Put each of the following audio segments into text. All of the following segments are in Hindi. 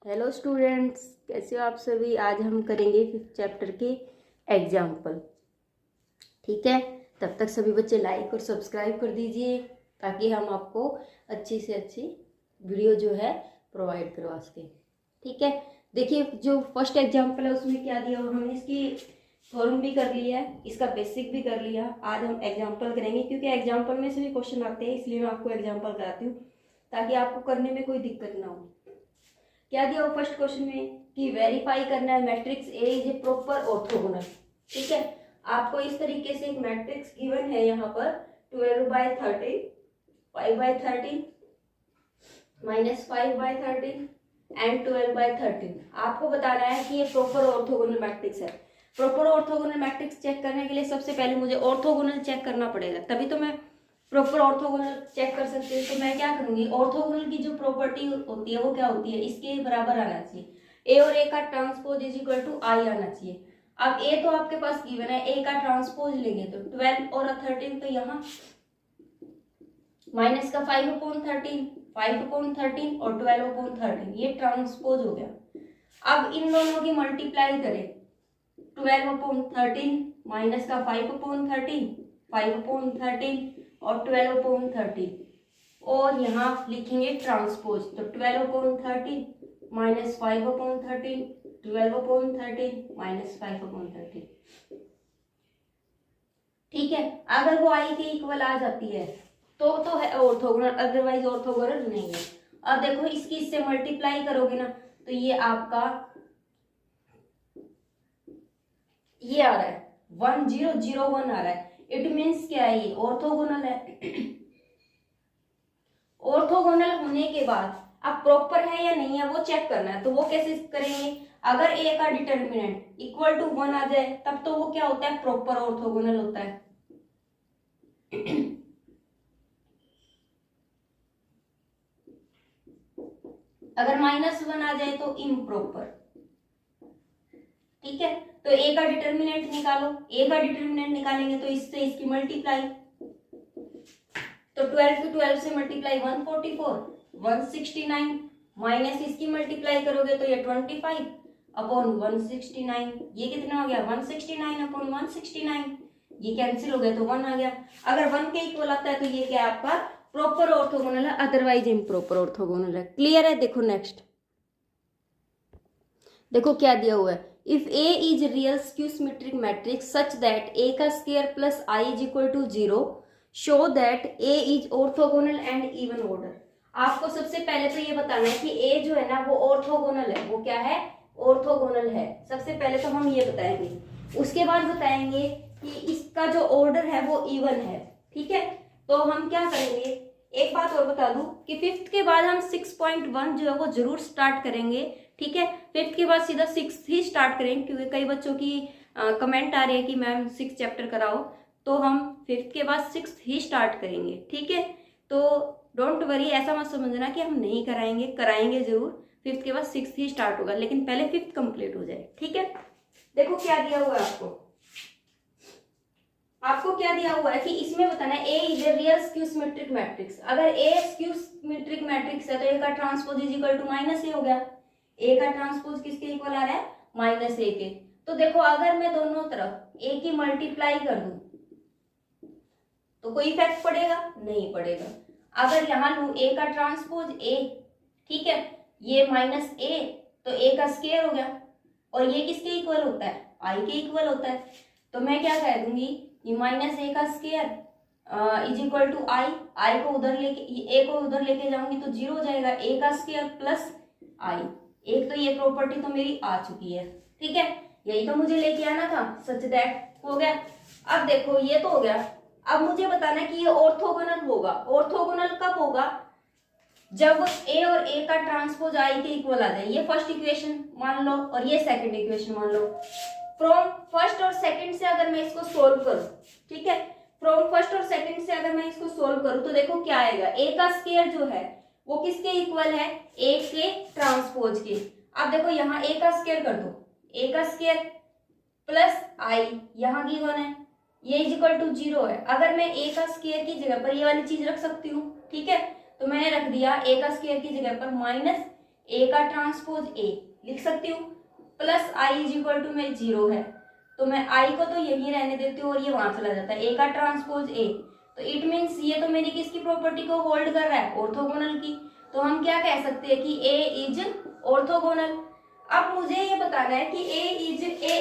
हेलो स्टूडेंट्स, कैसे हो आप सभी। आज हम करेंगे 5th चैप्टर के एग्जाम्पल। ठीक है, तब तक सभी बच्चे लाइक और सब्सक्राइब कर दीजिए ताकि हम आपको अच्छी से अच्छी वीडियो जो है प्रोवाइड करवा सकें। ठीक है, देखिए जो फर्स्ट एग्जाम्पल है उसमें क्या दिया हुआ, हमने इसकी फॉर्म भी कर लिया है, इसका बेसिक भी कर लिया। आज हम एग्जाम्पल करेंगे क्योंकि एग्जाम्पल में से भी क्वेश्चन आते हैं, इसलिए मैं आपको एग्जाम्पल कराती हूँ ताकि आपको करने में कोई दिक्कत ना हो। क्या दिया हो फर्स्ट क्वेश्चन में कि वेरीफाई करना है matrix A is A proper orthogonal. ठीक है, आपको इस तरीके से एक मैट्रिक्स गिवन है यहाँ पर 12/13, 5/13, -5/13 एंड 12/13। आपको बताना है कि ये प्रॉपर ऑर्थोगोनल मैट्रिक्स है। प्रॉपर ऑर्थोगोनल मैट्रिक्स चेक करने के लिए सबसे पहले मुझे ऑर्थोगोनल चेक करना पड़ेगा, तभी तो मैं प्रॉपर ऑर्थोगोनल चेक कर सकते हैं। तो मैं क्या करूंगी, ऑर्थोगोनल की जो प्रॉपर्टी होती है वो क्या होती है, इसके बराबर आना चाहिए। ए और ए का ट्रांसपोज इज इक्वल टू आई आना चाहिए। अब ए तो आपके पास गिवन है, ए का ट्रांसपोज लेंगे तो 12 और 13, तो यहाँ माइनस का 5/13, 5/13 और 12/13, ये ट्रांसपोज हो गया। अब इन दोनों की मल्टीप्लाई करें, 12/13 माइनस का 5/13, 5/13 और 12/13, और यहाँ लिखेंगे ट्रांसपोज, तो 12/13 माइनस 5/13, 12/13 माइनस 5/13। ठीक है, अगर वो आई के इक्वल आ जाती है तो है ऑर्थोगोनल, अदरवाइज ऑर्थोगोनल नहीं है। अब देखो इसकी इससे मल्टीप्लाई करोगे ना तो ये आपका ये आ रहा है 1001 आ रहा है। इट मीन्स क्या है, ये ऑर्थोगोनल है। ऑर्थोगोनल होने के बाद अब प्रॉपर है या नहीं है वो चेक करना है, तो वो कैसे करेंगे, अगर ए का डिटर्मिनेंट इक्वल टू 1 आ जाए तब तो वो क्या होता है, प्रॉपर ऑर्थोगोनल होता है। अगर -1 आ जाए तो इम्प्रॉपर। ठीक है, तो ए का डिटर्मिनेंट निकालो, ए का डिटर्मिनेंट निकालेंगे तो इससे इसकी मल्टीप्लाई, तो 12 को 12 से मल्टीप्लाई 144, 169 माइनस इसकी मल्टीप्लाई करोगे तो ये 25 अपॉन 169, ये कितना हो गया 169 अपॉन 169, ये कैंसिल हो गया तो 1 आ गया। अगर 1 के इक्वल आता है तो ये क्या है आपका प्रॉपर ऑर्थोगोनल है, अदरवाइज इम्प्रॉपर ऑर्थोगोनल है। क्लियर है। देखो नेक्स्ट, देखो क्या दिया हुआ है, if A is real skew symmetric matrix such that A का square plus I is equal to 0, show that A is orthogonal and even order. आपको सबसे पहले तो ये बताना है कि ए जो है ना वो ऑर्थोगोनल है, वो क्या है, ऑर्थोगोनल है। सबसे पहले तो हम ये बताएंगे, उसके बाद बताएंगे कि इसका जो ऑर्डर है वो इवन है। ठीक है, तो हम क्या करेंगे, एक बात और बता दूं कि 5th के बाद हम 6.1 जो है वो जरूर स्टार्ट करेंगे। ठीक है, 5th के बाद सीधा 6th ही स्टार्ट करेंगे क्योंकि कई बच्चों की कमेंट आ रही है कि मैम 6 चैप्टर कराओ, तो हम 5th के बाद 6th ही स्टार्ट करेंगे। ठीक है, तो डोंट वरी, ऐसा मत समझना कि हम नहीं कराएंगे, कराएंगे जरूर। 5th के बाद 6th ही स्टार्ट होगा, लेकिन पहले 5th कंप्लीट हो जाए। ठीक है, देखो क्या दिया हुआ है आपको क्या दिया हुआ है कि इसमें बताना है A is a real skew symmetric matrix. अगर ए स्क्यू सिमेट्रिक मैट्रिक्स है तो ए का transpose is equal to minus A हो गया। ए का ट्रांसपोज किसके इक्वल आ रहा है, माइनस ए के। तो देखो अगर मैं दोनों तरफ ए की मल्टीप्लाई कर दूं तो कोई इफेक्ट पड़ेगा, नहीं पड़ेगा। अगर यहां लू ए का ट्रांसपोज ए, ठीक है, ये माइनस ए, तो ए का स्क्वायर हो गया, और ये किसके इक्वल होता है, आई के इक्वल होता है। तो मैं क्या कह दूंगी, ये माइनस ए का स्क्वायर इज इक्वल टू आई को उधर लेके, ए को उधर लेके जाऊंगी तो 0 हो जाएगा, ए का स्क्वायर प्लस आई। एक तो ये प्रॉपर्टी तो मेरी आ चुकी है। ठीक है, यही तो मुझे लेके आना था, सच दैट हो गया। अब देखो ये तो हो गया, अब मुझे बताना है कि ये ऑर्थोगोनल होगा। ऑर्थोगोनल कब होगा, जब ए और ए का ट्रांसपोज आई के इक्वल आ जाए। ये फर्स्ट इक्वेशन मान लो और ये सेकंड इक्वेशन मान लो। फ्रॉम फर्स्ट और सेकंड से अगर मैं इसको सोल्व करूं, ठीक है, फ्रॉम फर्स्ट और सेकंड से अगर मैं इसको सोल्व करूं तो देखो क्या आएगा, ए का स्क्वायर जो है वो किसके इक्वल है, ए के ट्रांसपोज के। अब देखो यहाँ ए का स्क्वायर कर दो, ए का स्क्वायर प्लस आई यहाँ गिवन है, ये इज इक्वल टू 0 है। अगर मैं ए का स्क्वायर की जगह पर ये वाली चीज रख सकती हूँ, ठीक है, तो मैंने रख दिया ए का स्क्वायर की जगह पर माइनस ए का ट्रांसपोज ए लिख सकती हूँ, plus I is equal to में 0 है तो मैं आई को तो यही रहने देती हूँ और ये वहां चला जाता है, ए का ट्रांसपोज ए। तो इट मीन्स ये तो मेरी किसकी प्रॉपर्टी को होल्ड कर रहा है, ऑर्थोगोनल की। तो हम क्या कह सकते हैं कि ए इज ऑर्थोगोनल। अब मुझे ये बताना है कि ए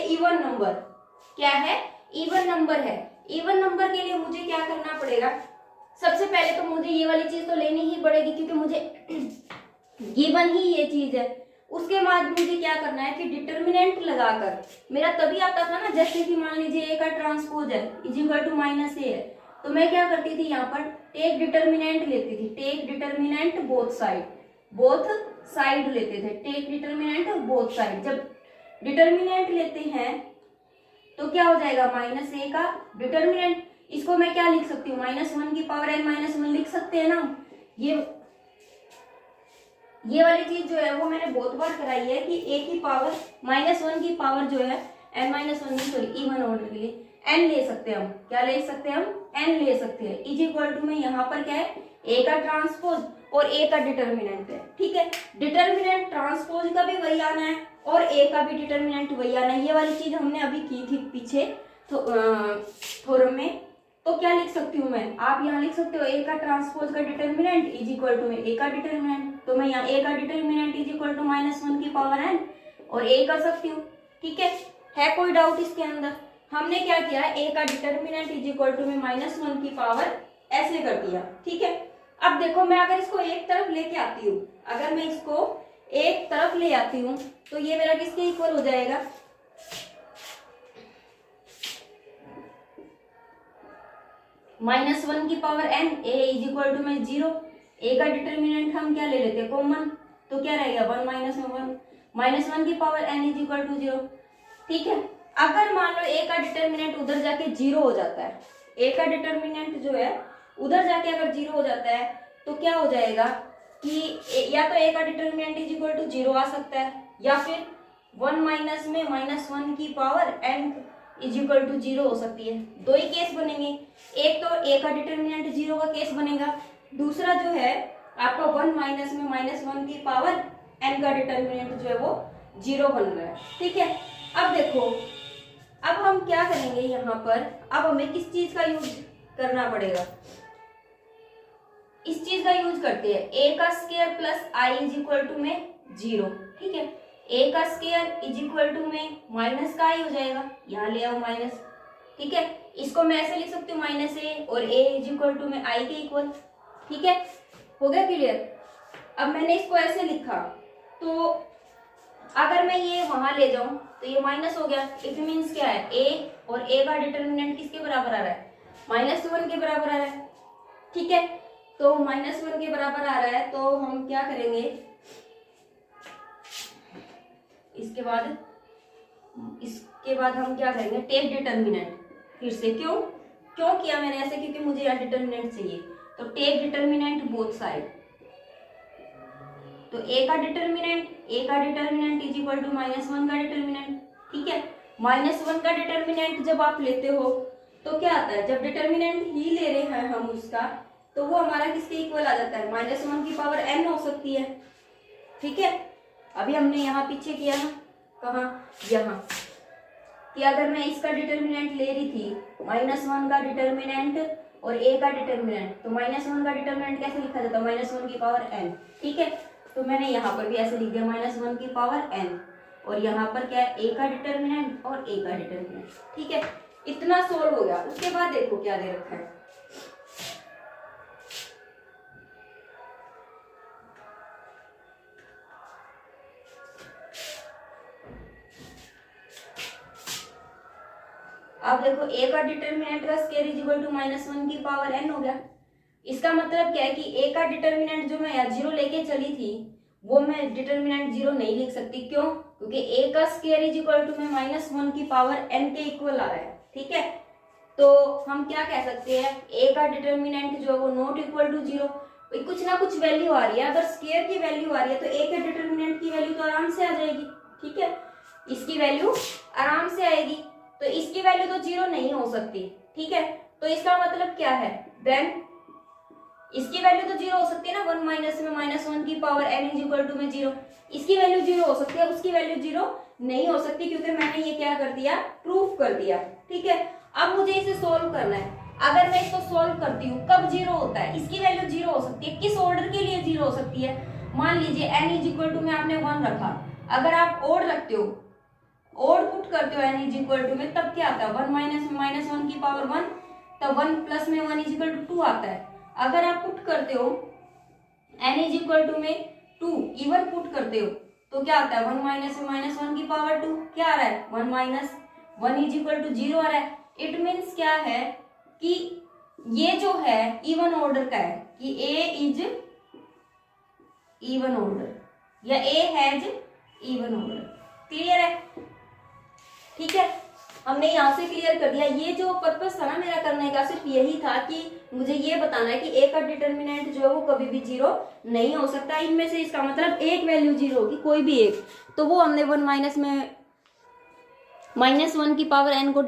इवन नंबर क्या है, इवन नंबर है। इवन नंबर के लिए मुझे क्या करना पड़ेगा, सबसे पहले तो मुझे ये वाली चीज तो लेनी ही पड़ेगी क्योंकि मुझे गिवन ही ये चीज है। उसके बाद मुझे क्या करना है कि डिटर्मिनेंट लगाकर, मेरा तभी आता था ना, जैसे कि मान लीजिए ए का ट्रांसपोज है इज इक्वल टू माइनस ए है, तो मैं क्या करती थी यहाँ पर टेक डिटर्मिनेंट लेती थी, टेक डिटर्मिनेंट बोथ साइड लेते थे, टेक डिटर्मिनेंट बोथ साइड। जब डिटर्मिनेंट लेते हैं तो क्या हो जाएगा, माइनस ए का डिटर्मिनेंट, इसको मैं क्या लिख सकती हूँ, -1 की पावर n -1 लिख सकते हैं ना। ये वाली चीज जो है वो मैंने बहुत बार कराई है कि a की पावर -1 की पावर जो है n -1 सॉरी इवन ऑर्डर के लिए n ले सकते हैं हम, क्या ले सकते हैं हम, n ले सकते हैं। इज इक्वल टू में यहाँ पर क्या है, a का ट्रांसपोज और a का डिटर्मिनेंट है, ठीक है। डिटर्मिनेंट ट्रांसपोज का भी वही आना है और a का भी डिटर्मिनेंट वही आना है। ये वाली चीज हमने अभी की थी पीछे थ्योरम में। तो क्या लिख सकती हूँ मैं, आप यहाँ लिख सकते हो a का ट्रांसपोज का डिटर्मिनेंट इज इक्वल टू में a का डिटर्मिनेंट, तो मैं यहाँ a का डिटर्मिनेंट इज इक्वल टू -1 की पावर n और a कर सकती हूँ, ठीक है कोई डाउट इसके अंदर। हमने क्या किया, a का डिटर्मिनेंट इज इक्वल टू में -1 की पावर ऐसे कर दिया, ठीक है। अब देखो मैं अगर इसको एक तरफ लेके आती हूँ, अगर मैं इसको एक तरफ ले आती हूँ तो ये मेरा किसके इक्वल हो जाएगा, -1 की power n, a is equal to में 0। a का डिटर्मिनेंट हम क्या ले लेते हैं कॉमन, तो क्या रहेगा 1 माइनस में 1, -1 की power n is equal to 0, ठीक है। अगर मान लो a का डिटर्मिनेंट उधर जाके 0 हो जाता है, a का डिटर्मिनेंट जो है उधर जाके अगर 0 हो जाता है तो क्या हो जाएगा कि या तो a का डिटर्मिनेंट इज इक्वल टू 0 आ सकता है या फिर 1 माइनस में -1 की power n is equal to 0 हो सकती है। दो ही केस बनेंगे, एक तो a का डिटर्मिनेंट 0 का केस बनेगा, दूसरा जो है आपका 1 माइनस में -1 की पावर n का डिटर्मिनेंट जो है वो 0 बन रहा है, ठीक है। अब देखो अब हम क्या करेंगे यहाँ पर, अब हमें किस चीज का यूज करना पड़ेगा, इस चीज का यूज करते हैं, a का square plus i is equal to में 0, ठीक है। a का स्क्वायर इज इक्वल टू में माइनस का i हो जाएगा, यहाँ ले आओ माइनस, ठीक है। इसको मैं ऐसे लिख सकती हूँ -a और a इज इक्वल टू में i के इक्वल, ठीक है। हो गया क्लियर। अब मैंने इसको ऐसे लिखा तो अगर मैं ये वहां ले जाऊं तो ये माइनस हो गया, इट मीन्स क्या है, a और a का डिटर्मिनेंट किसके बराबर आ रहा है, -1 के बराबर आ रहा है, ठीक है। तो -1 के बराबर आ रहा है तो हम क्या करेंगे, इसके बाद हम क्या करेंगे, टेक डिटर्मिनेंट। फिर से क्यों किया मैंने ऐसे, क्योंकि मुझे यहाँ डिटर्मिनेंट चाहिए, तो टेक डिटर्मिनेंट बोथ साइड। तो a का डिटर्मिनेंट इज इक्वल टू -1 का डिटर्मिनेंट, ठीक है। -1 का डिटर्मिनेंट जब आप लेते हो तो क्या आता है, जब डिटर्मिनेंट ही ले रहे हैं हम उसका तो वो हमारा किसके इक्वल आ जाता है, -1 की पावर n हो सकती है, ठीक है। अभी हमने यहाँ पीछे किया ना, कहाँ, यहाँ, कि अगर मैं इसका डिटर्मिनेंट ले रही थी, -1 का डिटर्मिनेंट और a का डिटर्मिनेंट, तो -1 का डिटर्मिनेंट कैसे लिखा जाता है, -1 की पावर n, ठीक है। तो मैंने यहाँ पर भी ऐसे लिख दिया -1 की पावर n, और यहाँ पर क्या है, a का डिटर्मिनेंट और a का डिटर्मिनेंट, ठीक है। इतना सोल्व हो गया। उसके बाद देखो क्या दे रखा है, अब देखो a का डिटर्मिनेंट का स्क्वायर इज इक्वल टू -1 की पावर n हो गया। इसका मतलब क्या है कि a का डिटर्मिनेंट जो मैं यहाँ 0 लेके चली थी वो मैं डिटर्मिनेंट 0 नहीं लिख सकती, क्यों, क्योंकि a का स्क्वायर इज इक्वल टू में -1 की पावर n के इक्वल आ रहा है, ठीक है। तो हम क्या कह सकते हैं, a का डिटर्मिनेंट जो है वो नॉट इक्वल टू 0, कुछ ना कुछ वैल्यू आ रही है, अगर स्क्वायर की वैल्यू आ रही है तो a के डिटर्मिनेंट की वैल्यू तो आराम से आ जाएगी, ठीक है। इसकी वैल्यू आराम से आएगी, तो इसकी वैल्यू तो 0 नहीं हो सकती, ठीक है। तो इसका मतलब क्या है, देन इसकी वैल्यू तो जीरो हो सकती है ना, 1 माइनस में -1 की power n is equal to में जीरो, इसकी वैल्यू जीरो हो सकती है, उसकी वैल्यू जीरो नहीं हो सकती, क्योंकि मैंने ये क्या कर दिया, प्रूफ कर दिया। ठीक है, अब मुझे इसे सोल्व करना है। अगर मैं इसको सोल्व करती हूँ, कब जीरो होता है, इसकी वैल्यू जीरो हो सकती है, किस ऑर्डर के लिए जीरो हो सकती है, मान लीजिए n इज इक्वल टू में आपने 1 रखा, अगर आप ओड रखते हो, ओड पुट करते हो n इज इक्वल टू में, तब क्या आता है, 1 माइनस में -1 की पावर 1, तब 1 प्लस में 1 इज इक्वल टू 2 आता है। अगर आप पुट करते हो n इज इक्वल टू में 2, इवन पुट करते हो, तो क्या आता है, 1 माइनस में -1 की पावर 2, क्या आ रहा है, 1 माइनस 1 इज इक्वल टू 0 आ रहा है। इट मीन्स क्या है कि ये जो है इवन ऑर्डर का है, कि a इज इवन ऑर्डर या a has even order. Clear है? ठीक है, हमने यहाँ से क्लियर कर दिया। ये जो पर्पस था ना मेरा करने का, सिर्फ यही था कि मुझे ये बताना है कि a का डिटर्मिनेंट जो है वो कभी भी जीरो नहीं हो सकता। इनमें से इसका मतलब एक वैल्यू जीरो होगी, कोई भी एक, तो वो हमने 1 माइनस में -1 की पावर n को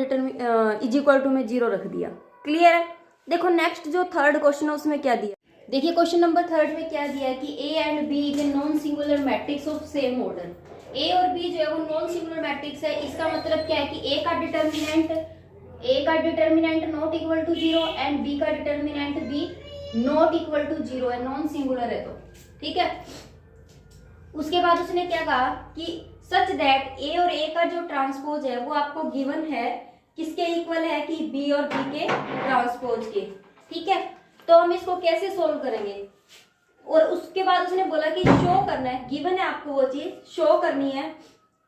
इज इक्वल टू में जीरो रख दिया। क्लियर है? देखो नेक्स्ट जो थर्ड क्वेश्चन है उसमें क्या दिया, देखिए क्वेश्चन नंबर थर्ड में क्या दिया है कि a and b is a non singular matrix of same order. a और b जो है वो नॉन सिंगुलर मैट्रिक्स है। इसका मतलब क्या है कि a का determinant not equal to zero and b का determinant b not equal to zero है, नॉन सिंगुलर है। तो ठीक है, उसके बाद उसने क्या कहा कि सच दैट a और a का जो ट्रांसपोज है वो आपको गिवन है, किसके इक्वल है, कि b और b के ट्रांसपोज के। ठीक है, तो हम इसको कैसे सोल्व करेंगे, और उसके बाद उसने बोला कि शो करना है, गिवन है आपको वो चीज शो करनी है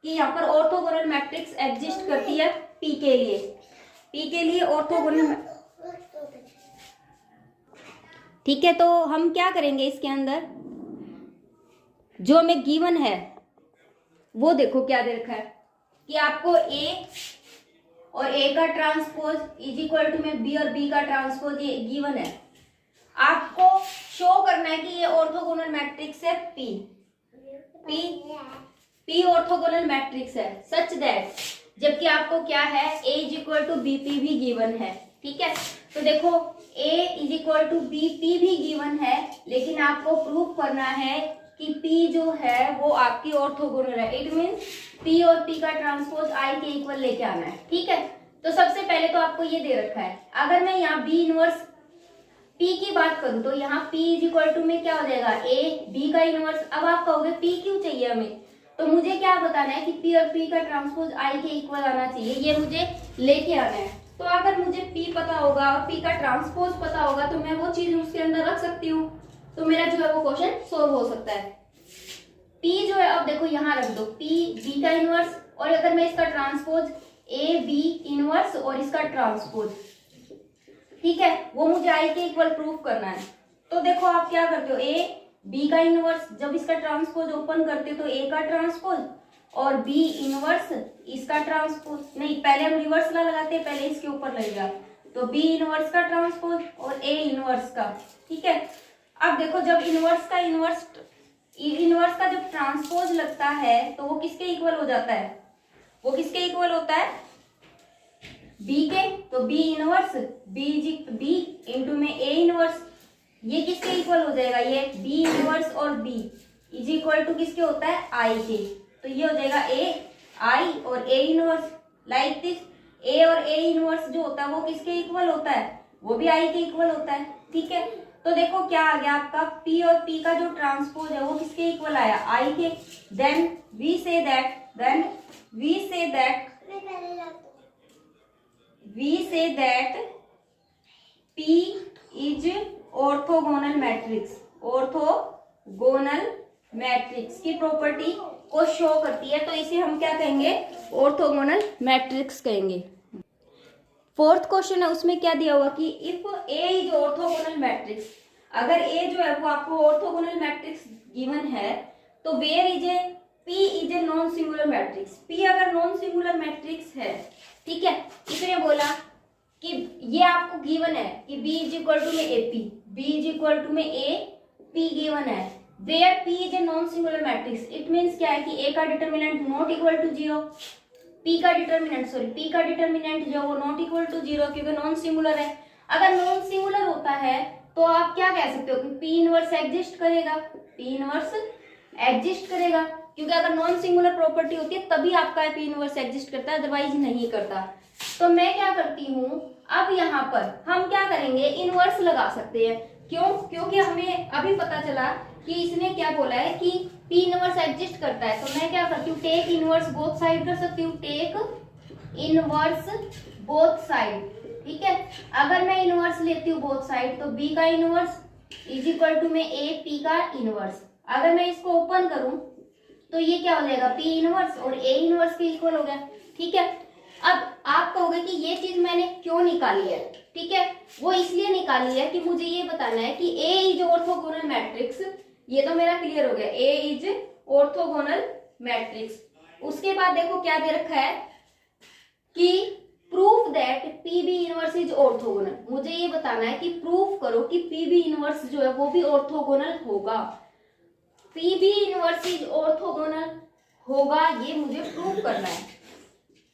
कि यहाँ पर ऑर्थोगोनल मैट्रिक्स एग्जिस्ट करती है p के लिए, p के लिए ऑर्थोगोनल। ठीक है, तो हम क्या करेंगे, इसके अंदर जो हमें गिवन है वो देखो क्या दे रखा है कि आपको a और a का ट्रांसपोज इज इक्वल टू में b और b का ट्रांसपोज, ये गिवन है। आपको शो करना है कि ये ऑर्थोगोनल मैट्रिक्स है p ऑर्थोगोनल मैट्रिक्स है सच दैट, जबकि आपको क्या है a is equal to bp भी गिवन है। ठीक है, तो देखो a is equal to bp भी गिवन है, लेकिन आपको प्रूफ करना है कि p जो है वो आपकी ऑर्थोगोनल है। इट मींस p और p का ट्रांसपोज i के इक्वल लेके आना है। ठीक है, तो सबसे पहले तो आपको ये दे रखा है, अगर मैं यहाँ b इनवर्स p की बात करूं तो यहाँ p इज इक्वल टू में क्या हो जाएगा, a b का इनवर्स। अब आप कहोगे p क्यों चाहिए हमें, तो मुझे क्या बताना है कि p और p का ट्रांसपोज i के इक्वल आना चाहिए, ये मुझे लेके आना है। तो अगर मुझे p पता होगा और p का ट्रांसपोज पता होगा तो मैं वो चीज उसके अंदर रख सकती हूँ, तो मेरा जो है वो क्वेश्चन सोल्व हो सकता है। p जो है, अब देखो यहाँ रख दो p b का इनवर्स, और अगर मैं इसका ट्रांसपोज a b इनवर्स और इसका ट्रांसपोज, ठीक है, वो मुझे i के इक्वल प्रूफ करना है। तो देखो आप क्या करते हो, a b का इनवर्स, जब इसका ट्रांसपोज ओपन करते हो तो a का ट्रांसपोज और b इनवर्स इसका ट्रांसपोज, नहीं पहले हम रिवर्स ला लगाते हैं, पहले इसके ऊपर लगेगा, तो b इनवर्स का ट्रांसपोज और a इनवर्स का। ठीक है, अब देखो जब इनवर्स का जब ट्रांसपोज लगता है तो वो किसके इक्वल हो जाता है, वो किसके इक्वल होता है, b के, तो b इनवर्स b इंटू में a इनवर्स, ये किसके इक्वल हो जाएगा, ये b इनवर्स और b इज इक्वल टू किसके होता है, i के, तो ये हो जाएगा a i और a inverse. Like this a और a इनवर्स जो होता है वो किसके इक्वल होता है, वो भी i के इक्वल होता है। ठीक है, तो देखो क्या आ गया आपका, p और p का जो ट्रांसपोज है वो किसके इक्वल आया, i के। Then we say that p is orthogonal matrix की प्रॉपर्टी को शो करती है, तो इसे हम क्या कहेंगे, ऑर्थोगोनल मैट्रिक्स कहेंगे। फोर्थ क्वेश्चन है, उसमें क्या दिया हुआ कि if a is orthogonal matrix, अगर a जो है वो आपको ऑर्थोगोनल मैट्रिक्स गिवन है, तो where is a p is a non singular matrix. p अगर नॉन सिंगुलर मैट्रिक्स है, ठीक है, इसने बोला कि ये आपको गिवन है कि b इज इक्वल टू में b इज इक्वल टू में a, p गिवन है, where p is a non singular matrix. It means क्या है कि a का determinant not equal to zero, p का डिटर्मिनेंट जो वो नॉट इक्वल टू जीरो, क्योंकि नॉन सिंगुलर है। अगर नॉन सिंगुलर होता है तो आप क्या कह सकते हो कि P इनवर्स एग्जिस्ट करेगा, P इनवर्स एग्जिस्ट करेगा, क्योंकि अगर नॉन सिंगुलर प्रॉपर्टी होती है तभी आपका P इनवर्स एग्जिस्ट करता है, अदरवाइज नहीं करता। तो मैं क्या करती हूँ, अब यहाँ पर हम क्या करेंगे, इनवर्स लगा सकते हैं। क्यों? क्योंकि हमें अभी पता चला कि इसने क्या बोला है कि P इनवर्स एग्जिस्ट करता है। तो मैं क्या करती हूँ, टेक इनवर्स बोथ साइड कर सकती हूँ, टेक इनवर्स बोथ साइड। ठीक है, अगर मैं इनवर्स लेती हूँ बोथ साइड तो B का इनवर्स इज इक्वल टू में A P का इनवर्स। अगर मैं इसको ओपन करूं तो ये क्या हो जाएगा, P इनवर्स और A इनवर्स के इक्वल हो गया। ठीक है, अब आप कहोगे कि ये चीज मैंने क्यों निकाली है। ठीक है, वो इसलिए निकाली है कि मुझे ये बताना है कि A इज ऑर्थोगोनल मैट्रिक्स। ये तो मेरा क्लियर हो गया, A इज ऑर्थोगोनल मैट्रिक्स। उसके बाद देखो क्या दे रखा है कि proof that PB inverse is orthogonal. मुझे ये बताना है कि प्रूफ करो कि PB इनवर्स जो है वो भी ऑर्थोगोनल होगा। PB इनवर्स इज ऑर्थोगोनल होगा, ये मुझे प्रूफ करना है।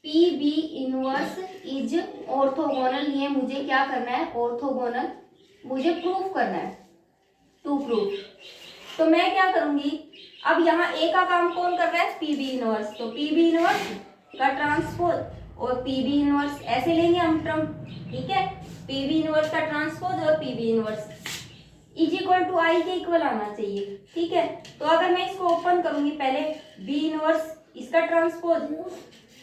PB इनवर्स इज ऑर्थोगोनल, ये मुझे क्या करना है, ऑर्थोगोनल मुझे प्रूफ करना है, टू प्रूफ। तो मैं क्या करूंगी, अब यहाँ A का काम कौन कर रहा है, PB इनवर्स। तो PB इनवर्स का ट्रांसपोज और PB इनवर्स ऐसे लेंगे हम टर्म। ठीक है, PB इनवर्स का ट्रांसपोज और PB inverse is equal to I के इक्वल आना चाहिए। ठीक है, तो अगर मैं इसको ओपन करूंगी, पहले B इनवर्स इसका ट्रांसपोज,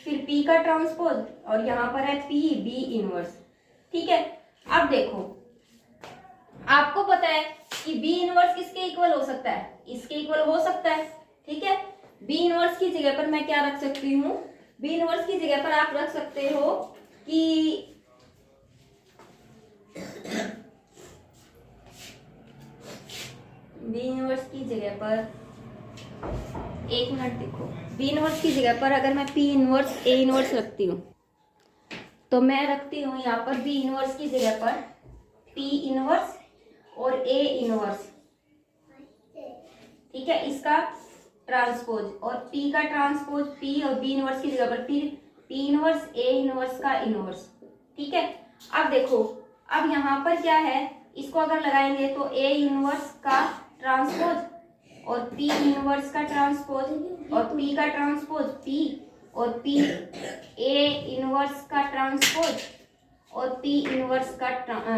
फिर P का ट्रांसपोज और यहाँ पर है PB इनवर्स। ठीक है, अब देखो आपको पता है कि B इनवर्स किसके इक्वल हो सकता है, इसके इक्वल हो सकता है। ठीक है, B इनवर्स की जगह पर मैं क्या रख सकती हूँ, B इनवर्स की जगह पर आप रख सकते हो कि B इनवर्स की जगह पर, एक मिनट देखो, B इनवर्स की जगह पर अगर मैं P इनवर्स A इनवर्स रखती हूँ तो मैं रखती हूँ यहाँ पर B इनवर्स की जगह पर P इनवर्स और A इनवर्स। ठीक है, इसका ट्रांसपोज और P का ट्रांसपोज P और B इनवर्स की जगह पर फिर P इनवर्स A इनवर्स का इनवर्स। ठीक है, अब देखो अब यहाँ पर क्या है, इसको अगर लगाएंगे तो A इनवर्स का ट्रांसपोज और P इनवर्स का ट्रांसपोज और P का ट्रांसपोज P और P A इनवर्स का ट्रांसपोज और P इनवर्स का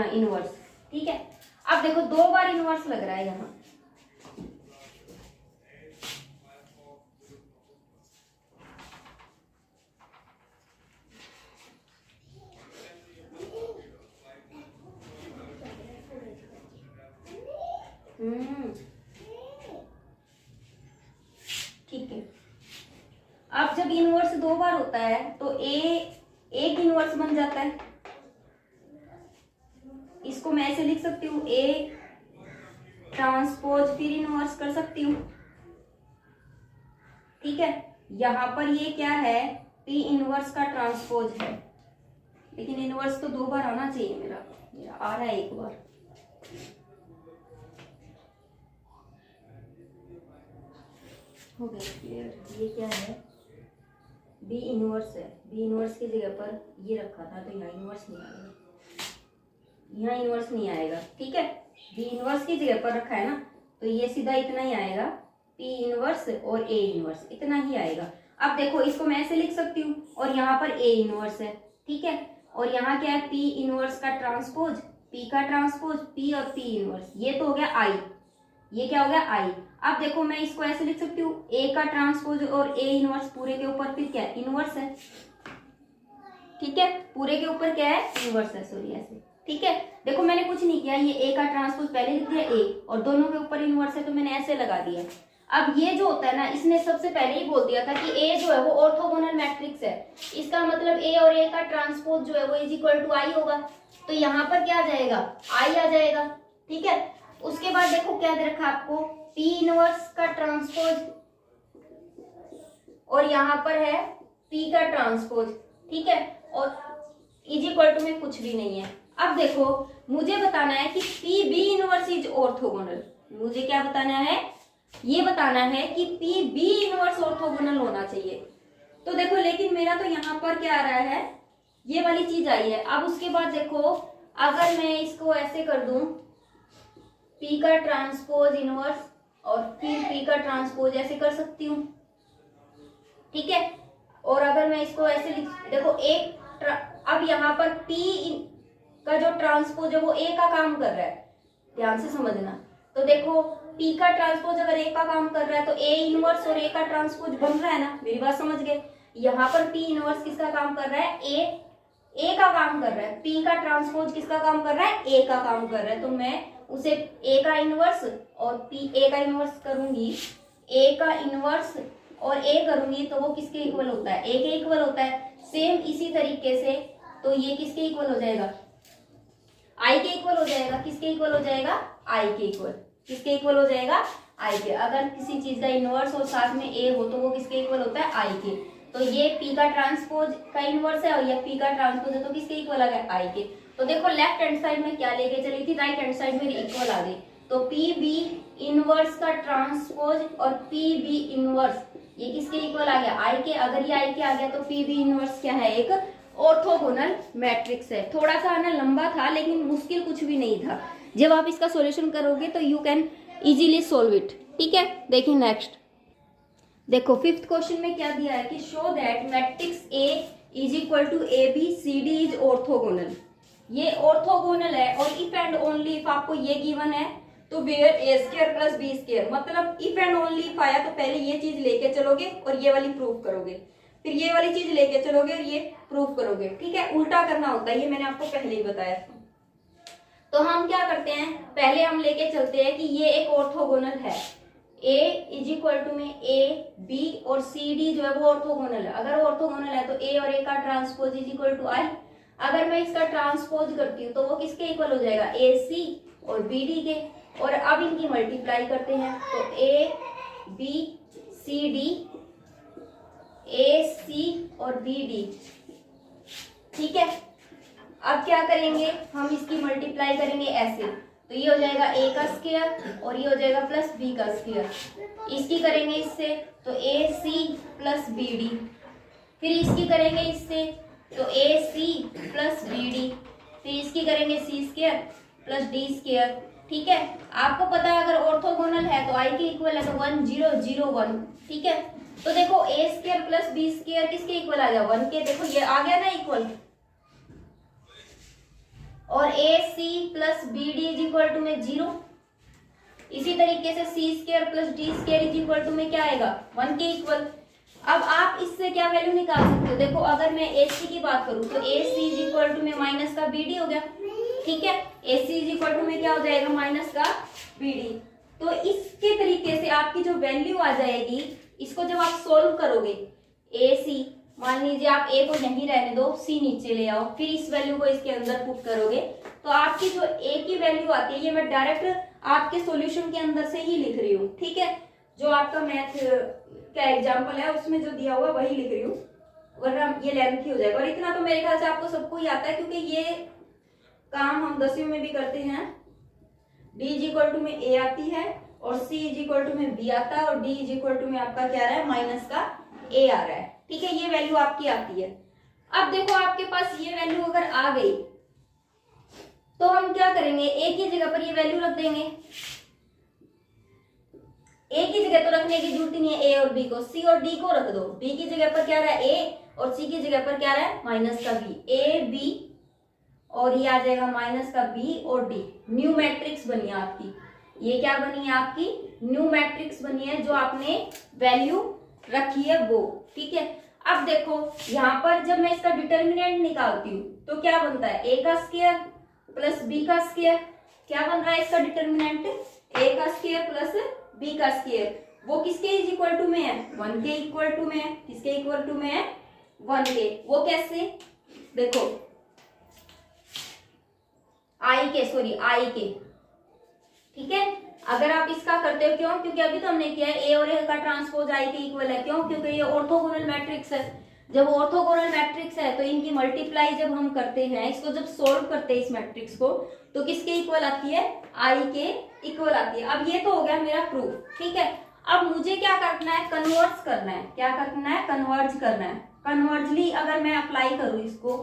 इनवर्स। ठीक है, अब देखो दो बार इनवर्स लग रहा है यहाँ। ठीक है, अब जब इनवर्स दो बार होता है तो A एक इनवर्स बन जाता है। इसको मैं ऐसे लिख सकती हूँ, A ट्रांसपोज फिर इनवर्स कर सकती हूँ। ठीक है, यहाँ पर ये क्या है, P इनवर्स का ट्रांसपोज है, लेकिन इनवर्स तो दो बार आना चाहिए, मेरा आ रहा है एक बार। हो गया क्लियर। ये क्या है, B इनवर्स है, B इनवर्स की जगह पर ये रखा था तो यहाँ इनवर्स नहीं आएगा, यहाँ इनवर्स नहीं आएगा। ठीक है, B इनवर्स की जगह पर रखा है ना, तो ये सीधा इतना ही आएगा, P इनवर्स और A इनवर्स इतना ही आएगा। अब देखो इसको मैं ऐसे लिख सकती हूँ और यहाँ पर A इनवर्स है। ठीक है, और यहाँ क्या है, P इनवर्स का ट्रांसपोज, P का ट्रांसपोज P और P इनवर्स, ये तो हो गया I, ये क्या हो गया I। अब देखो मैं इसको ऐसे लिख सकती हूँ, A का ट्रांसपोज और A इनवर्स पूरे के ऊपर फिर क्या है, इनवर्स है। ठीक है, पूरे के ऊपर क्या है, इनवर्स है, सॉरी ऐसे। ठीक है, देखो मैंने कुछ नहीं किया, ये A का ट्रांसपोज पहले लिख दिया A और दोनों के ऊपर इनवर्स है तो मैंने ऐसे लगा दिया। अब ये जो होता है ना, इसने सबसे पहले ही बोल दिया था कि A जो है वो ऑर्थोगोनल मैट्रिक्स है, इसका मतलब A और A का ट्रांसपोज जो है वो इज इक्वल टू I होगा। तो यहाँ पर क्या आ जाएगा, I आ जाएगा। ठीक है, उसके बाद देखो क्या दे रखा आपको, P इनवर्स का ट्रांसपोज और यहाँ पर है P का ट्रांसपोज। ठीक है, और इज इक्वल टू में कुछ भी नहीं है। अब देखो मुझे बताना है कि PB इनवर्स इज ऑर्थोगोनल। मुझे क्या बताना है, ये बताना है कि PB इनवर्स ऑर्थोगोनल होना चाहिए। तो देखो लेकिन मेरा तो यहाँ पर क्या आ रहा है, ये वाली चीज आई है। अब उसके बाद देखो अगर मैं इसको ऐसे कर दूं P का ट्रांसपोज इनवर्स और फिर P का ट्रांसपोज ऐसे कर सकती हूँ, ठीक है। और अगर मैं इसको ऐसे लिख, देखो अब यहाँ पर P का जो ट्रांसपोज है वो A का काम कर रहा है, ध्यान से समझना। तो देखो P का ट्रांसपोज अगर A का काम कर रहा है तो A इनवर्स और A का ट्रांसपोज बन रहा है ना, मेरी बात समझ गए। यहाँ पर P इनवर्स किसका काम कर रहा है, A का काम कर रहा है। P का ट्रांसपोज किसका काम कर रहा है, A का काम कर रहा है। तो मैं उसे A का इनवर्स और A का इनवर्स करूंगी, A का इनवर्स और A करूंगी तो वो किसके इक्वल होता है, A के इक्वल होता है। सेम इसी तरीके से तो ये किसके इक्वल हो जाएगा, I के इक्वल हो जाएगा। किसके इक्वल हो जाएगा, I के इक्वल। किसके इक्वल हो जाएगा, I के। अगर किसी चीज का इनवर्स और साथ में A हो तो वो किसके इक्वल होता है, I के। तो ये P का ट्रांसपोज का इनवर्स है और ये P का ट्रांसपोज है, तो किसके इक्वल आ गया, I के। तो देखो लेफ्ट हैंड साइड में क्या लेके चली थी, राइट हैंड साइड में इक्वल आ गई। तो PB इनवर्स का ट्रांसपोज और PB इनवर्स ये किसके इक्वल आ गया, I के। अगर ये I के आ गया तो PB इनवर्स क्या है, एक ऑर्थोगोनल मैट्रिक्स है। थोड़ा सा ना लंबा था लेकिन मुश्किल कुछ भी नहीं था। जब आप इसका सॉल्यूशन करोगे तो you can easily solve it, ठीक है। देखिए नेक्स्ट, देखो फिफ्थ क्वेश्चन में क्या दिया है कि show that matrix A is equal to ABCD is orthogonal. ये ऑर्थोगोनल है और इफ एंड ओनली इफ आपको ये गिवन है तो where A square plus B square, मतलब इफ एंड ओनली इफ आया तो पहले ये चीज लेके चलोगे और ये वाली प्रूव करोगे, फिर ये वाली चीज लेके चलोगे और ये प्रूव करोगे, ठीक है। उल्टा करना होता है, ये मैंने आपको पहले ही बताया। तो हम क्या करते हैं, पहले हम लेके चलते हैं कि ये एक ऑर्थोगोनल है। A इज इक्वल टू में A B और C D जो है वो ऑर्थोगोनल है। अगर ऑर्थोगोनल है तो A और A का transpose is equal to I। अगर मैं इसका ट्रांसपोज करती हूँ तो वो किसके इक्वल हो जाएगा, AC और BD के। और अब इनकी मल्टीप्लाई करते हैं तो A B C D AC और BD, ठीक है। अब क्या करेंगे, हम इसकी मल्टीप्लाई करेंगे ऐसे, तो ये हो जाएगा A का स्क्वायर और ये हो जाएगा प्लस B का स्क्वायर। इसकी करेंगे इससे तो AC प्लस BD, फिर इसकी करेंगे इससे तो AC प्लस BD, फिर इसकी करेंगे C square plus D square, ठीक है। आपको पता है अगर ऑर्थोगोनल है तो I के इक्वल है तो 1 0 0 1, ठीक है। तो देखो A square plus B square किसके इक्वल आ गया, 1 के। देखो ये आ गया ना इक्वल। और AC plus BD is equal to में 0। इसी तरीके से C square plus D square is equal to में क्या आएगा, 1 के इक्वल। अब आप इससे क्या वैल्यू निकाल सकते हो, देखो अगर मैं AC की बात करूं तो AC इज इक्वल टू में माइनस का BD हो गया, ठीक है। AC इज इक्वल टू में क्या हो जाएगा, माइनस का BD। तो इसके तरीके से आपकी जो वैल्यू आ जाएगी, इसको जब आप सोल्व करोगे AC, मान लीजिए आप A को यहीं रहने दो, C नीचे ले आओ, फिर इस वैल्यू को इसके अंदर पुट करोगे तो आपकी जो A की वैल्यू आती है, ये मैं डायरेक्ट आपके सॉल्यूशन के अंदर से ही लिख रही हूँ, ठीक है। जो आपका मैथ का एग्जाम्पल है उसमें जो दिया हुआ वही लिख रही हूँ, वरना ये लेंथी हो जाएगा। और इतना तो मेरे ख्याल से आपको सबको ही आता है क्योंकि ये काम हम 10वीं में भी करते हैं। D इज इक्वल टू में A आती है और C इज इक्वल टू में B आता है और D इज इक्वल टू में आपका क्या आ रहा है, माइनस का A आ रहा है, ठीक है। ये वैल्यू आपकी आती है। अब देखो आपके पास ये वैल्यू अगर आ गई तो हम क्या करेंगे, A की जगह पर ये वैल्यू रख देंगे। A की जगह तो रखने की जरूरत नहीं है, A और B को, C और D को रख दो। D की जगह पर क्या रहा है A और C की जगह पर क्या रहा है, माइनस का B। A B और ये आ जाएगा माइनस का B और D। न्यू मैट्रिक्स बनी है आपकी, ये क्या बनी है आपकी, न्यू मैट्रिक्स बनी है जो आपने वैल्यू रखी है वो, ठीक है। अब देखो यहाँ पर जब मैं इसका डिटर्मिनेंट निकालती हूँ तो क्या बनता है, A का स्क्वायर प्लस B का स्क्वायर। क्या बन रहा है इसका डिटर्मिनेंट, A का स्क्वायर प्लस B का स्क्वायर। वो किसके इज इक्वल टू में है, 1 के इक्वल टू में है। किसके इक्वल टू में है, 1 के। वो कैसे, देखो I के, ठीक है। अगर आप इसका करते हो, क्यों, क्योंकि अभी तो हमने किया है A और A का ट्रांसपोज I के इक्वल है। क्यों, क्योंकि ये ऑर्थोगोनल मैट्रिक्स है। जब ऑर्थोगोनल मैट्रिक्स है तो इनकी मल्टीप्लाई जब हम करते हैं, इसको जब सोल्व करते हैं इस मैट्रिक्स को, तो किसके इक्वल आती है, I के इक्वल आती है। अब ये तो हो गया मेरा प्रूफ, ठीक है। अब मुझे क्या करना है, कन्वर्ज करना है। क्या करना है, कन्वर्ज करना है। कन्वर्जली अगर मैं अप्लाई करूं इसको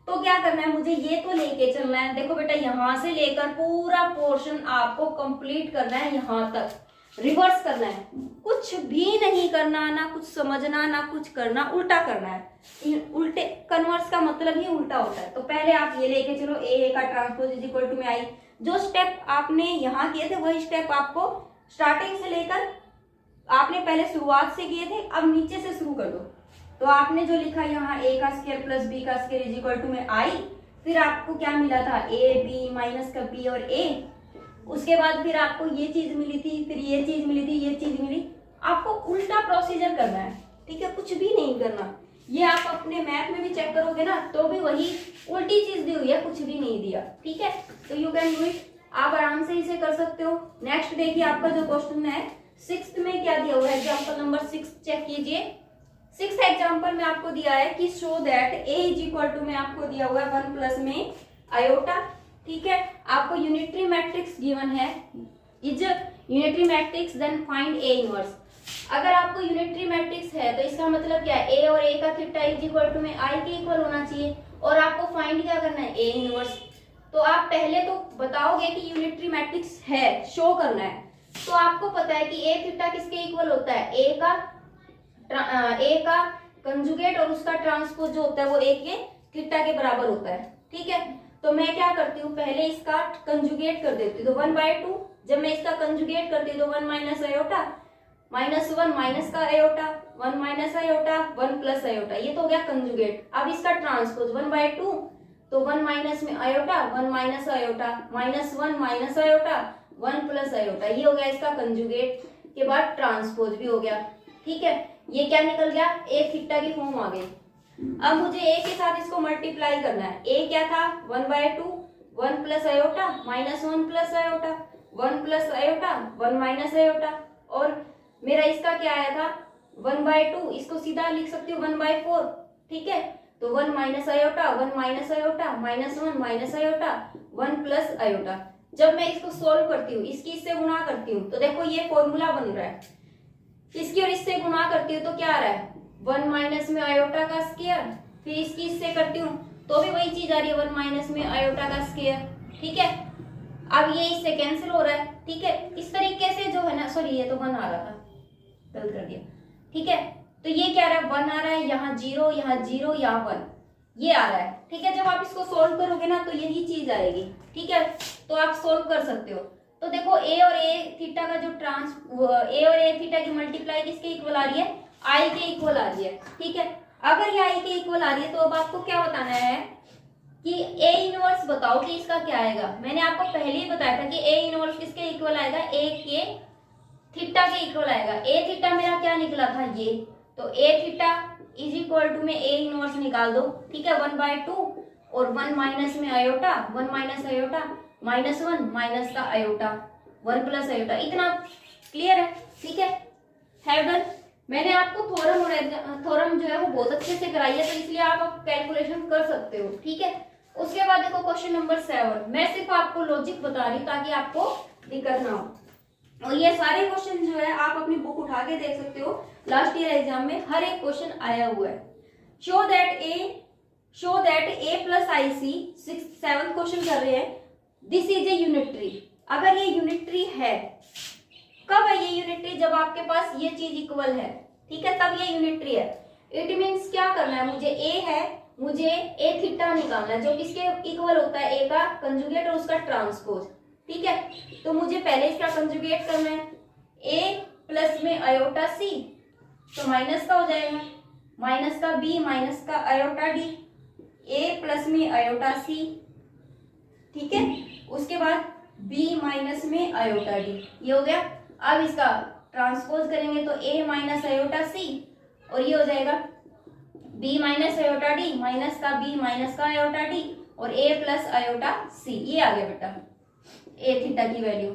तो क्या करना है, मुझे ये तो लेके चलना है। देखो बेटा, यहां से लेकर पूरा पोर्शन आपको कंप्लीट करना है, यहां तक रिवर्स करना है, कुछ भी नहीं करना, ना कुछ समझना ना कुछ करना, उल्टा करना है। उल्टे कन्वर्स का मतलब ही उल्टा होता है। तो पहले आप ये लेके चलो, ए का ट्रांसपोज इज इक्वल टू में आई। जो स्टेप आपने यहाँ किए थे वही स्टेप आपको स्टार्टिंग से लेकर आपने पहले शुरुआत से किए थे, अब नीचे से शुरू कर दो। तो आपने जो लिखा यहाँ ए का स्क्वायर प्लस बी का स्क्वायर इज इक्वल टू में आई, फिर आपको क्या मिला था, ए बी माइनस का बी और ए। उसके बाद फिर आपको ये चीज मिली थी, फिर ये चीज मिली थी, ये चीज मिली। आपको उल्टा प्रोसीजर करना है, ठीक है, कुछ भी नहीं करना। ये आप अपने मैथ में भी चेक करोगे ना तो भी वही उल्टी चीज दी हुई है, कुछ भी नहीं दिया, ठीक है। तो यू कैन डू इट, आप आराम से इसे कर सकते हो। नेक्स्ट देखिए आपका जो क्वेश्चन है 6th में क्या दिया हुआ है, एग्जाम्पल नंबर 6 चेक कीजिए। 6th एग्जाम्पल में आपको दिया है कि show that A is equal to में आपको दिया हुआ है 1 प्लस में आयोटा, ठीक है। आपको यूनिटरी मैट्रिक्स गिवन है, is unitary matrix then find A inverse. अगर आपको यूनिटरी मैट्रिक्स है तो इसका मतलब क्या है, ए और ए का थीटा इज इक्वल टू में आई के इक्वल होना चाहिए, और आपको फाइंड क्या करना है, ए इनवर्स। तो आप पहले तो बताओगे कि यूनिटरी मैट्रिक्स है, शो करना है। तो आपको पता है कि ए थीटा किसके इक्वल होता है, ए का कंजुगेट और उसका ट्रांसपोज जो होता है वो ए के थीटा के बराबर होता है, ठीक है। तो मैं क्या करती हूँ, पहले इसका कंजुगेट कर देती हूँ, तो 1/2। जब मैं इसका कंजुगेट करती हूँ तो 1 माइनस आयोटा, -1 माइनस का iota, 1 minus iota, 1 plus iota, ये तो हो गया कंजुगेट। अब इसका ट्रांसपोज 1/2, तो 1 माइनस में iota, 1 minus iota, -1 minus iota, 1 plus iota, ये हो गया इसका कंजुगेट के बाद ट्रांसपोज भी हो गया, ठीक है। ये क्या निकल गया, ए थीटा की फॉर्म आ गई। अब मुझे ए के साथ इसको मल्टीप्लाई करना है। ए क्या था, 1/2, 1 plus iota, -1 plus iota, 1 plus iota, 1 minus iota, और मेरा इसका क्या आया था 1/2, इसको सीधा लिख सकती हूँ 1/4, ठीक है। तो 1 minus iota, 1 minus iota, -1 minus iota, 1 plus iota. जब मैं इसको सोल्व करती हूँ, इसकी इससे गुणा करती हूँ, तो देखो ये फॉर्मूला बन रहा है। इसकी और इससे गुणा करती हूँ तो क्या आ रहा है, 1 माइनस में आयोटा का स्क्वायर, फिर इसकी इससे करती हूँ तो भी वही चीज आ रही है, 1 माइनस में आयोटा का स्क्वायर, ठीक है। अब ये इससे कैंसिल हो रहा है, ठीक है। इस तरीके से जो है ना, सॉरी ये तो 1 आ रहा था, गलत कर दिया, ठीक है। तो ये क्या आ रहा है, 1 आ रहा है, यहाँ 0, यहाँ 0, यहाँ 1, ये आ रहा है, ठीक है। जब आप इसको सोल्व करोगे ना तो यही चीज आएगी, ठीक है। तो आप सोल्व कर सकते हो। तो देखो ए और ए थीटा का जो ए और ए थीटा की मल्टीप्लाई किसके इक्वल आ रही है, आई के इक्वल आ रही है, ठीक है। अगर ये आई के इक्वल आ रही है तो अब आपको क्या बताना है कि ए इनवर्स बताओ कि इसका क्या आएगा। मैंने आपको पहले ही बताया था कि ए इनवर्स किसके इक्वल आएगा, ए के थीटा के इक्वल आएगा। ए थीटा मेरा क्या निकला था, ये, तो ए थीटा इज इक्वल टू में ए इनवर्स निकाल दो, ठीक है, 1/2 और 1 माइनस में आयोटा, 1 माइनस आयोटा, -1 माइनस का आयोटा, 1 प्लस आयोटा। इतना क्लियर है, ठीक है, हैव डन। मैंने आपको थ्योरम जो है वो बहुत अच्छे से कराई है, तो इसलिए आप कैलकुलेशन कर सकते हो, ठीक है। उसके बाद देखो क्वेश्चन नंबर 7, मैं सिर्फ आपको लॉजिक बता रही हूँ ताकि आपको दिक्कत ना हो। और ये सारे क्वेश्चन जो है आप अपनी बुक उठा के देख सकते हो, लास्ट ईयर एग्जाम में हर एक क्वेश्चन आया हुआ है। Show that A plus I C 7th question कर रहे हैं, दिस इज ए यूनिटरी। अगर ये यूनिटरी है, कब है ये यूनिटरी, जब आपके पास ये चीज इक्वल है, ठीक है, तब ये यूनिटरी है। इट मीन्स क्या करना है, मुझे ए है, मुझे ए थीटा निकालना है जो किसके इक्वल होता है, ए का कंजुगेट और उसका ट्रांसपोज, ठीक है। तो मुझे पहले इसका कंजुगेट करना है, ए प्लस में आयोटा सी, तो माइनस का हो जाएगा, माइनस का बी माइनस का आयोटा डी, ए प्लस में आयोटा सी, ठीक है। उसके बाद b माइनस में आयोटा डी, ये हो गया। अब इसका ट्रांसपोज करेंगे तो a माइनस आयोटा सी, और ये हो जाएगा b minus iota D minus का b माइनस का आयोटा डी और a प्लस आयोटा सी, ये आ गया बेटा a थीटा की वैल्यू।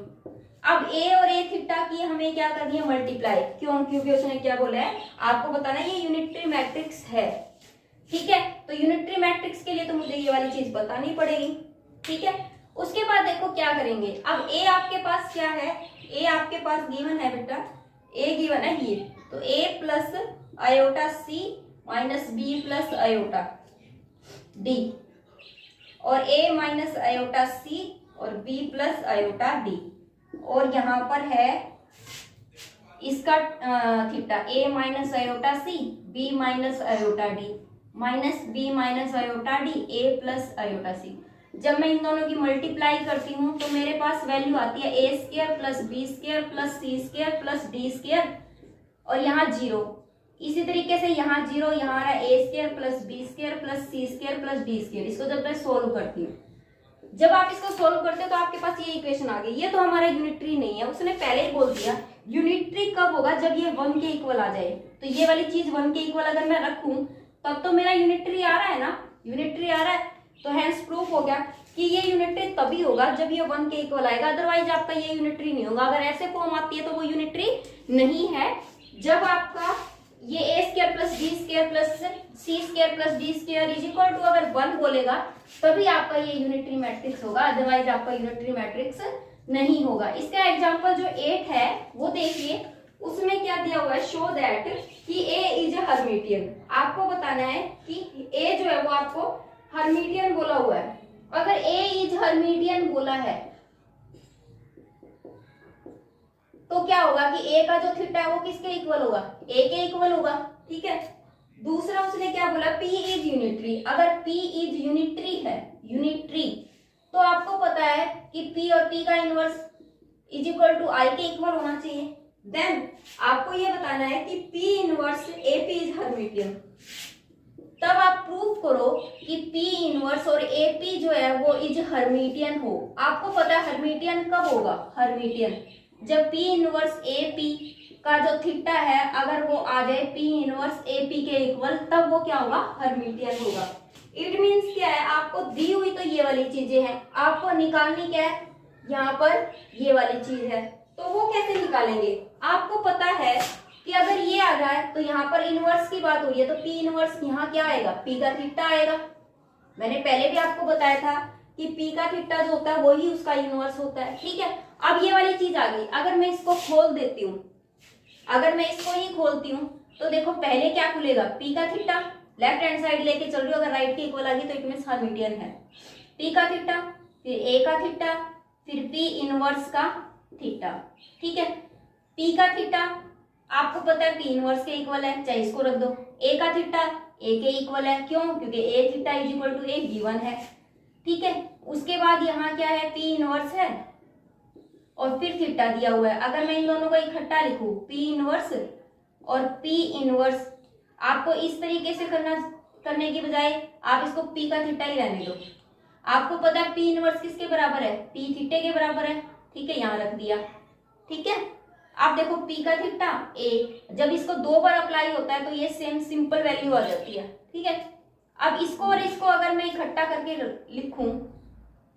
अब a और a थीटा की हमें क्या करनी है, मल्टीप्लाई। क्यों, क्योंकि उसने क्या बोला है, आपको बताना है ये यूनिटरी मैट्रिक्स है, ठीक है। तो यूनिटरी मैट्रिक्स के लिए तो मुझे ये वाली चीज बतानी पड़ेगी, ठीक है। उसके बाद देखो क्या करेंगे, अब a आपके पास क्या है, a आपके पास गिवन है बेटा, a गिवन है ये, तो a plus iota c minus b plus iota d, और a माइनस आयोटा c और b प्लस आयोटा d, और यहाँ पर है इसका theta a minus iota c b minus iota d minus b minus iota d a plus iota c। जब मैं इन दोनों की मल्टीप्लाई करती हूँ तो मेरे पास वैल्यू आती है a square plus b square plus c square plus d square और यहाँ 0। इसी तरीके से यहाँ 0, यहाँ आ रहा है a square plus b square plus c square plus d square. इसको जब मैं सोल्व करती हूँ, जब आप इसको सोल्व करते हो तो आपके पास ये इक्वेशन आ गई। ये तो हमारा यूनिटरी नहीं है, उसने पहले ही बोल दिया यूनिटरी कब होगा, जब ये 1 के इक्वल आ जाए। तो ये वाली चीज 1 के इक्वल अगर मैं रखूं तब तो मेरा यूनिटरी आ रहा है ना, यूनिटरी आ रहा है, तो हैंस प्रूफ हो गया कि ये यूनिटरी तभी होगा जब ये 1 के इक्वल आएगा, अदरवाइज आपका ये यूनिटरी नहीं होगा। अगर ऐसे फॉर्म आती है तो वो यूनिटरी नहीं है। जब आपका ये a square plus b square plus c square plus d square is equal to अगर 1 बोलेगा तभी आपका ये यूनिटरी मैट्रिक्स होगा, अदरवाइज आपका यूनिटरी मैट्रिक्स नहीं होगा। इसका एग्जांपल जो 8 है वो देखिए, उसमें क्या दिया हुआ है, शो दैट कि a इज ए हर्मिटियन। आपको बताना है कि a जो है वो आपको हर्मिटियन बोला हुआ है। अगर a इज हर्मिटियन बोला है तो क्या होगा कि a का जो थीटा है वो किसके इक्वल होगा, a के इक्वल होगा। ठीक है, दूसरा उसने क्या बोला, p इज यूनिटरी। अगर p इज यूनिटरी है, यूनिटरी, तो आपको पता है कि p और p का inverse is equal to i के इक्वल होना चाहिए। देन आपको ये बताना है कि p inverse ap is Hermitian. तब आप प्रूफ करो कि p इनवर्स और ap जो है वो इज हर्मिटियन हो। आपको पता है हर्मिटियन कब होगा, हर्मिटियन जब p इनवर्स ap का जो थीटा है अगर वो आ जाए p इनवर्स ap के इक्वल, तब वो क्या होगा, हर्मिटियन होगा। इट मीन्स क्या है, आपको दी हुई तो ये वाली चीजें हैं, आपको निकालनी क्या है, यहाँ पर ये वाली चीज है। तो वो कैसे निकालेंगे, आपको पता है कि अगर ये आ जाए तो यहाँ पर इनवर्स की बात हो रही है तो p इनवर्स यहाँ क्या आएगा, p का थीटा आएगा। मैंने पहले भी आपको बताया था कि p का थीटा जो होता है वही उसका इनवर्स होता है। ठीक है, अब ये वाली चीज आ गई। अगर मैं इसको खोल देती हूँ, अगर मैं इसको ही खोलती हूँ तो देखो पहले क्या खुलेगा, p का थीटा, लेफ्ट हैंड साइड लेके चल रही हूँ, अगर राइट के इक्वल आ गई तो इट मींस हर्मिटियन है। p का थीटा, फिर a का थीटा, फिर p इनवर्स का थीटा। ठीक है, p का थीटा आपको पता है p इनवर्स के इक्वल है, चाहे इसको रख दो। a का थीटा a के इक्वल है, क्यों, क्योंकि a theta is equal to a given है। ठीक है, उसके बाद यहाँ क्या है, p इनवर्स है और फिर थीटा दिया हुआ है। अगर मैं इन दोनों को इकट्ठा लिखूं, p इनवर्स और p इनवर्स, आपको इस तरीके से करने की बजाय आप इसको p का थीटा ही रहने दो। आपको पता है p इनवर्स किसके बराबर है, p थीटे के बराबर है। ठीक है, यहाँ रख दिया। ठीक है, आप देखो p का थीटा a, जब इसको 2 बार अप्लाई होता है तो ये सेम सिंपल वैल्यू आ जाती है। ठीक है, अब इसको और इसको अगर मैं इकट्ठा करके लिखूं,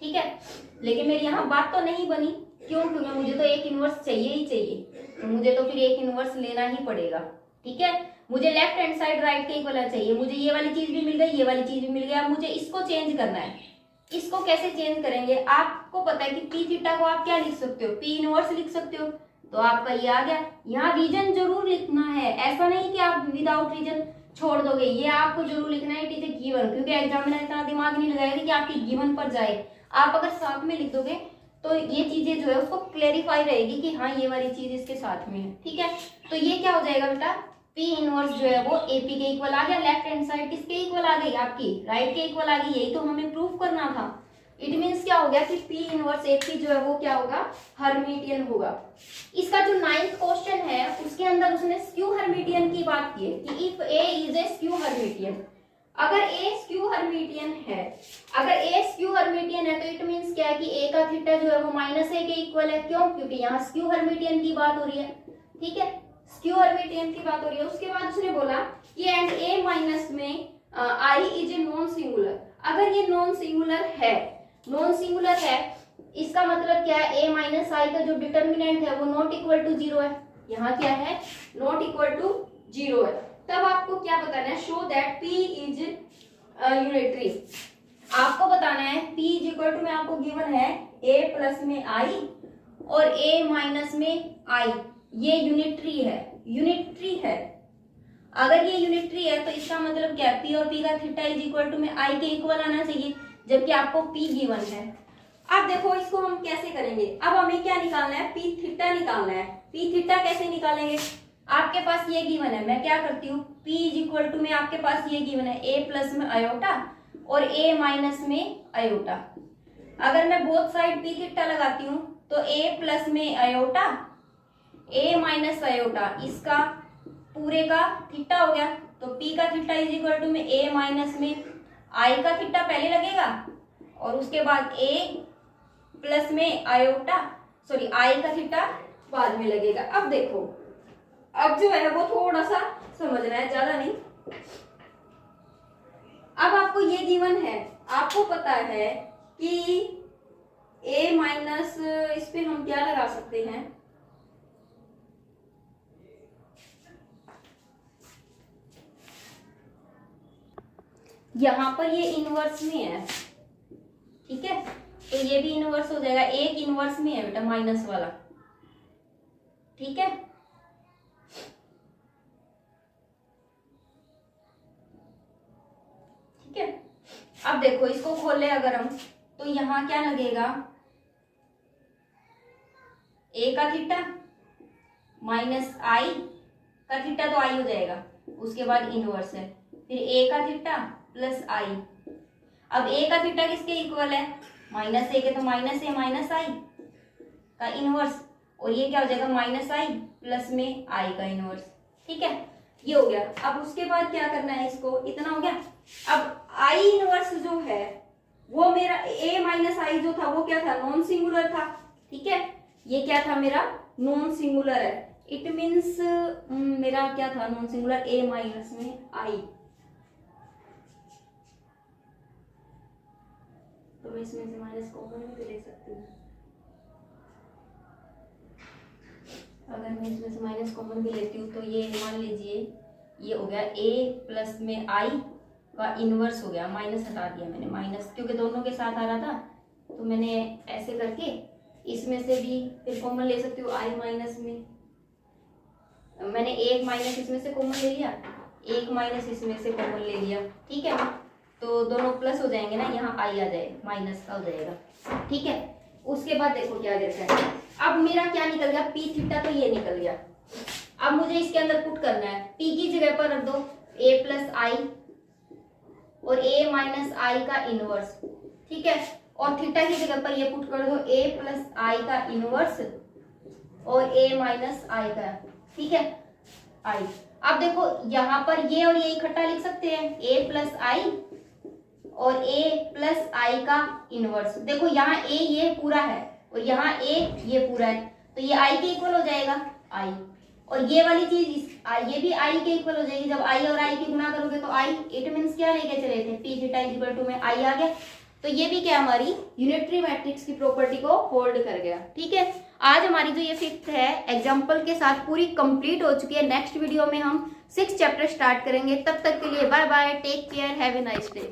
ठीक है, लेकिन मेरी यहाँ बात तो नहीं बनी, क्यों, क्योंकि मुझे तो एक इनवर्स चाहिए ही चाहिए, तो मुझे तो फिर एक इनवर्स लेना ही पड़ेगा। ठीक है, मुझे लेफ्ट हैंड साइड राइट के इक्वल चाहिए, मुझे ये वाली चीज भी मिल गई, ये वाली चीज भी मिल गई। अब मुझे इसको चेंज करना है। इसको कैसे चेंज करेंगे, आपको पता है कि p थीटा को आप क्या लिख सकते हो, p इनवर्स लिख सकते हो, तो आपका ये आ गया। यहाँ रीजन जरूर लिखना है, ऐसा नहीं कि आप विदाउट रीजन छोड़ दोगे, ये आपको जरूर लिखना है, इट इज ए गिवन, क्योंकि एग्जामिनर इतना दिमाग नहीं लगाएगा कि आपकी गिवन पर जाए। आप अगर साथ में लिख दोगे तो ये चीजें जो है उसको क्लेरिफाई रहेगी कि हाँ ये वाली चीज इसके साथ में है। ठीक है, तो ये क्या हो जाएगा बेटा, p इनवर्स जो है वो ap के इक्वल आ गया। लेफ्ट हैंड साइड किसके इक्वल आ गई, आपकी राइट के इक्वल आ गई, यही तो हमें प्रूफ करना था। इट मीन्स क्या हो गया कि p इनवर्स ap जो है वो क्या होगा, हर्मिटियन होगा। इसका जो 9th क्वेश्चन है उसके अंदर उसने स्क्यू हर्मिटियन की बात की है कि if a is A skew Hermitian. अगर a स्क्यू हर्मिटियन है, अगर a स्क्यू हर्मिटियन है तो इट मींस क्या है कि a का थीटा जो है वो -a के इक्वल है, क्यों, क्योंकि यहाँ स्क्यू हर्मिटियन की बात हो रही है। ठीक है, स्क्यू हर्मिटियन की बात हो रही है। उसके बाद उसने बोला कि एंड a माइनस में i is a non singular. अगर ये नॉन सिंगुलर है, नॉन सिंगुलर है, इसका मतलब क्या है, a माइनस आई का जो डिटर्मिनेंट है वो नॉट इक्वल टू 0 है। यहाँ क्या है, नॉट इक्वल टू 0 है। तब आपको क्या बताना है, show that p is unitary. आपको बताना है p इज इक्वल टू में आपको गिवन है a प्लस में i और a माइनस में i, ये यूनिटरी है, यूनिटरी है। अगर ये यूनिटरी है तो इसका मतलब क्या है, p और p का थीटा इज इक्वल टू में i के इक्वल आना चाहिए। जबकि आपको P गिवन है। अब देखो इसको हम कैसे करेंगे, अब हमें क्या निकालना है, P थीटा निकालना है। P थीटा कैसे निकालेंगे, आपके पास ये गिवन है, मैं क्या करती हूँ, P इज इक्वल टू में आपके पास ये गिवन है A प्लस में अयोटा और A माइनस में अयोटा। अगर मैं बोथ साइड P थीटा लगाती हूँ तो A प्लस में अयोटा A माइनस अयोटा, इसका पूरे का थीटा हो गया। तो P का थीटा इज इक्वल टू में A माइनस में I का थीटा पहले लगेगा और उसके बाद A प्लस में अयोटा सॉरी I का थीटा बाद में लगेगा। अब देखो, अब जो है वो थोड़ा सा समझना है, ज्यादा नहीं। अब आपको ये गिवन है, आपको पता है कि A माइनस, इस पे हम क्या लगा सकते हैं, यहां पर ये इनवर्स में है, ठीक है, तो ये भी इनवर्स हो जाएगा, एक इनवर्स में है बेटा माइनस वाला, ठीक है। ठीक है, अब देखो इसको खोले अगर हम, तो यहां क्या लगेगा, A का थीटा माइनस I का थीटा, तो I हो जाएगा, उसके बाद इनवर्स है, फिर A का थीटा प्लस I। अब A का थीटा किसके इक्वल है, माइनस A के, तो माइनस A माइनस I का इनवर्स, और ये क्या हो जाएगा माइनस I प्लस में I का इनवर्स, ठीक है, ये हो गया। अब उसके बाद क्या करना है, इसको इतना हो गया। अब I इनवर्स जो है वो मेरा A माइनस I जो था वो क्या था, नॉन सिंगुलर था, ठीक है, ये क्या था मेरा नॉन सिंगुलर है, इट मीन्स मेरा क्या था नॉन सिंगुलर, A माइनस में I। तो मैं इसमें से माइनस कॉमन भी ले सकती हूँ, अगर मैं इसमें से माइनस कॉमन भी लेती हूँ तो ये मान लीजिए ये हो गया A प्लस में I का इनवर्स हो गया, माइनस हटा दिया मैंने माइनस, क्योंकि दोनों के साथ आ रहा था, तो मैंने ऐसे करके इसमें से भी फिर कॉमन ले सकती हूँ I माइनस में, मैंने एक माइनस इसमें से कॉमन ले लिया, एक माइनस इसमें से कॉमन ले लिया, ठीक है, तो दोनों प्लस हो जाएंगे ना, यहाँ I आ जाएगा, माइनस का हो जाएगा, ठीक है। उसके बाद देखो क्या करता है, अब मेरा क्या निकल गया, P थीटा तो ये निकल गया। अब मुझे इसके अंदर पुट करना है, P की जगह पर रख दो A प्लस I और A माइनस I का इनवर्स, ठीक है, और थीटा की जगह पर ये पुट कर दो A प्लस I का इनवर्स और A माइनस I का, ठीक है, I। अब देखो यहाँ पर ये और ये इकट्ठा लिख सकते हैं, A प्लस I और A प्लस I का इनवर्स। देखो यहाँ A ये पूरा है और यहाँ A ये पूरा है, तो ये I के इक्वल हो जाएगा I, और ये वाली चीज ये भी I के इक्वल हो जाएगी। जब I और I की गुणा करोगे तो I, इट मीन्स क्या लेके चले थे, P theta is equal to में I आ गया, तो ये भी क्या हमारी यूनिटरी मैट्रिक्स की प्रॉपर्टी को होल्ड कर गया, ठीक है। आज हमारी जो ये फिफ्थ है एग्जाम्पल के साथ पूरी कंप्लीट हो चुकी है। नेक्स्ट वीडियो में हम 6th चैप्टर स्टार्ट करेंगे, तब तक के लिए bye bye, take care, have a nice day.